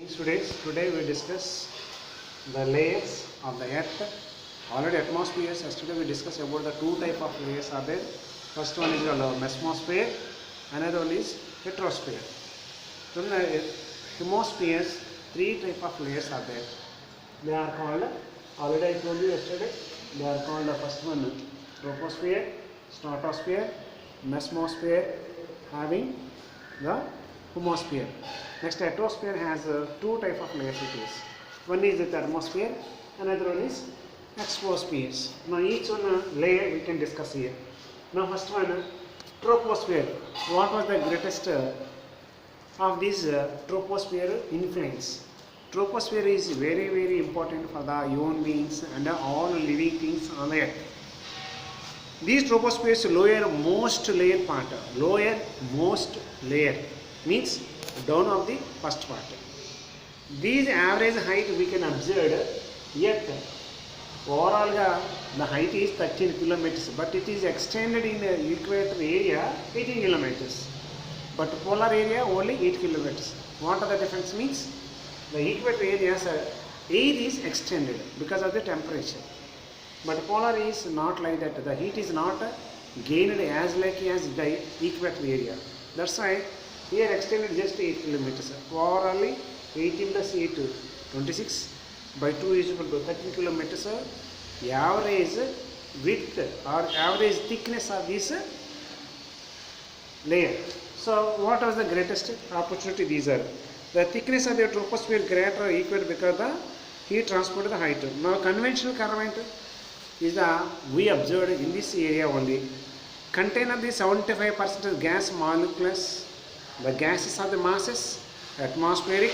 Today we discuss the layers of the earth. Already atmospheres. Yesterday we discussed about the two type of layers are there. First one is the mesosphere, another one is heterosphere. From the hemispheres, three type of layers are there. They are called, already I told you yesterday, they are called the first one troposphere, stratosphere, mesosphere, having the hemisphere. Next, atmosphere has two type of layers it is. One is the thermosphere, another one is exospheres. Now each one layer we can discuss here. Now first one, troposphere. What was the greatest of this troposphere influence? Troposphere is very important for the human beings and all living things on the earth. These tropospheres lowermost layer part, lowermost layer means down of the first part. These average height we can observe, yet overall the height is 13 kilometers, but it is extended in the equator area 18 kilometers, but polar area only 8 kilometers. What are the difference means? The equator areas air is extended because of the temperature, but polar is not like that. The heat is not gained as like as the equator area. That's why here extended just 8 kilometers. Overall 18 plus 8 26 by 2 is equal to 13 kilometers. Average width or average thickness of this layer. So what was the greatest opportunity? These are the thickness of the troposphere greater or equal because the heat transport the height. Now conventional current is the we observed in this area only contain of the 75% gas molecules. The gases are the masses, atmospheric,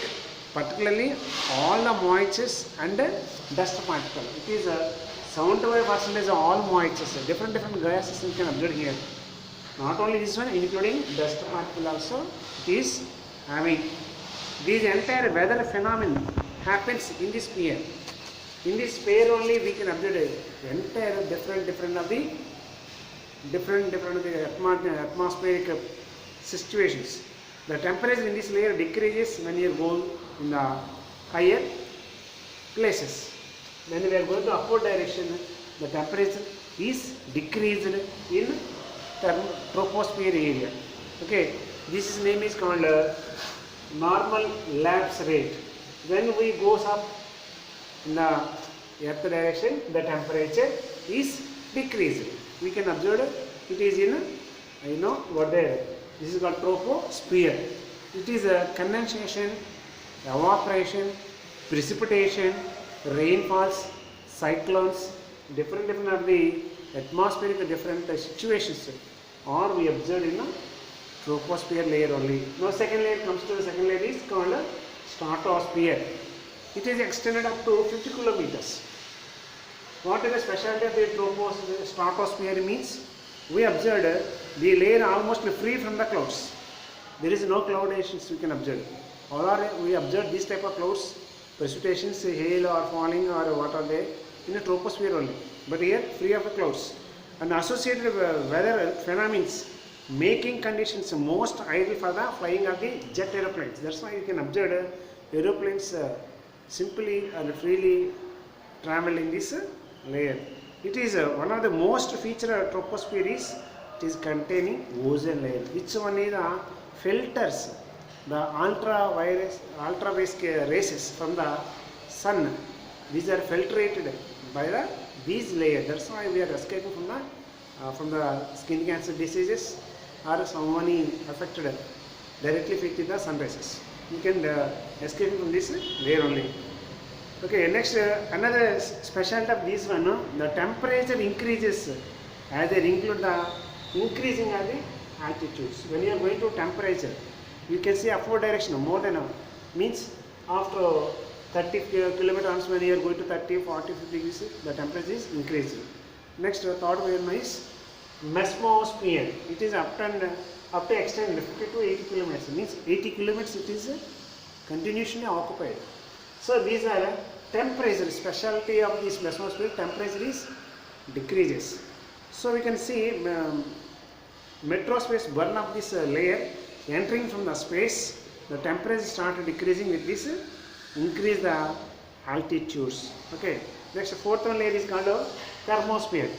particularly all the moistures and dust particle. It is 75% of all moistures, different gases you can observe here. Not only this one, including dust particle also, it is having. This entire weather phenomenon happens in this sphere. In this sphere only we can observe entire different of the different of the atmospheric situations. The temperature in this layer decreases when you go in the higher places. When we are going to upward direction, the temperature is decreased in troposphere area. Okay, this name is called normal lapse rate. When we goes up in the earth direction, the temperature is decreased. We can observe it is in what there. This is called troposphere. It is a condensation, evaporation, precipitation, rainfalls, cyclones, different of the atmospheric different situations or we observe in the troposphere layer only. Now second layer comes to the second layer is called stratosphere. It is extended up to 50 kilometers. What is the specialty of the stratosphere means? We observed the layer almost free from the clouds. There is no cloudations we can observe. Or we observe this type of clouds, precipitations, hail or falling or what are they in the troposphere only. But here free of the clouds. And associated weather phenomena making conditions most ideal for the flying of the jet aeroplanes. That's why you can observe aeroplanes simply and freely travel in this layer. It is one of the most featured troposphere is it is containing ozone layer. Which one is the filters the ultraviolet rays from the sun. These are filtrated by these layers. That's why we are escaping from the skin cancer diseases or someone affected directly with the sun rays. You can escape from this layer only. Okay, next another specialty of this one, the temperature increases as they include the increasing of the altitudes. When you are going to temperature, you can see upward direction more than means after 30 kilometers when you are going to 30, 40, 50 degrees, the temperature is increasing. Next third one is mesosphere. It is up to extend 50 to 80 kilometers. Means 80 kilometers it is continuously occupied. So these are temperature specialty of this mesosphere. Temperature is decreases. So we can see metrosphere burn up this layer entering from the space. The temperature started decreasing with this increase the altitudes. Okay. Next, fourth one layer is called a thermosphere.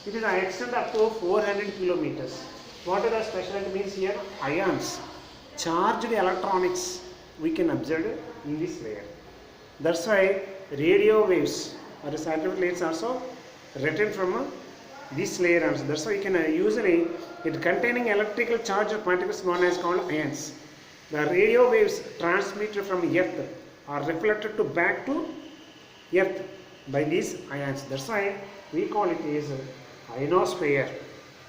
It is extend up to 400 kilometers. What are the specialty means here? Ions, charged electronics we can observe in this layer. That's why radio waves or scientific layers also written from this layer also. That's why you can usually it containing electrical charge particles known as called ions. The radio waves transmitted from Earth are reflected to back to Earth by these ions. That's why we call it as ionosphere.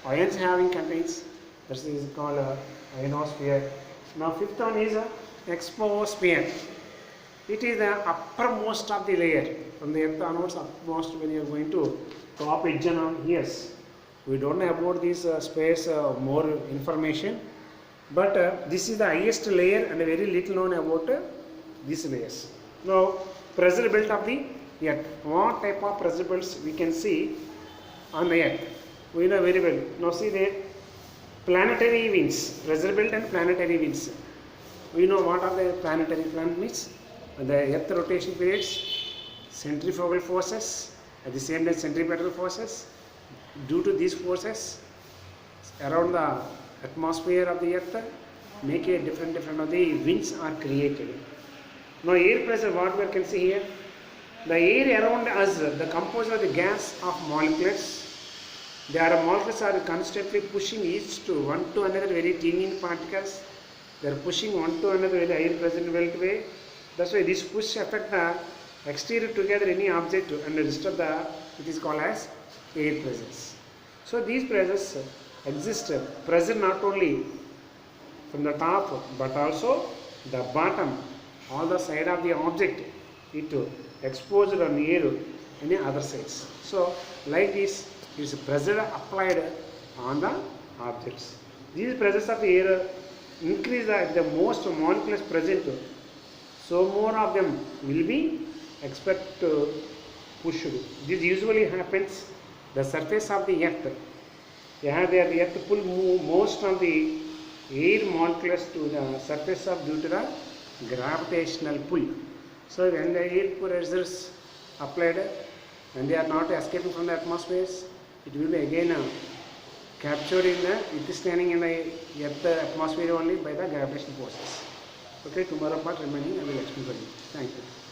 Ions having contains, that is called ionosphere. Now fifth one is exosphere. It is the uppermost of the layer. From the earth onwards, uppermost when you are going to top edge on years. We don't know about this space more information, but this is the highest layer and very little known about these layers. Now pressure belt of the earth. What type of pressure belts we can see on the earth? We know very well. Now see the planetary winds, pressure belt and planetary winds. We know what are the planetary winds. The earth rotation periods, centrifugal forces, at the same time centripetal forces. Due to these forces around the atmosphere of the earth, make a different of the winds are created. Now air pressure, what we can see here, the air around us, the composed of the gas of molecules. Their molecules are constantly pushing each to one to another very teeny particles. They are pushing one to another with the air present way. That's why this push affect the exterior together any object and disturb the, it is called as air pressures. So these pressures exist, pressure not only from the top but also the bottom, all the side of the object, it exposed on air any other sides. So like this is pressure applied on the objects. These pressures of the air increase the most molecules present, so more of them will be pushed. This usually happens the surface of the earth. The earth pull most of the air molecules to the surface of due to the gravitational pull. So when the air pressures applied and they are not escaping from the atmospheres, it will be again captured in the, it is standing in the earth atmosphere only by the gravitational forces. Okay, tomorrow part remaining I will explain for you. Thank you.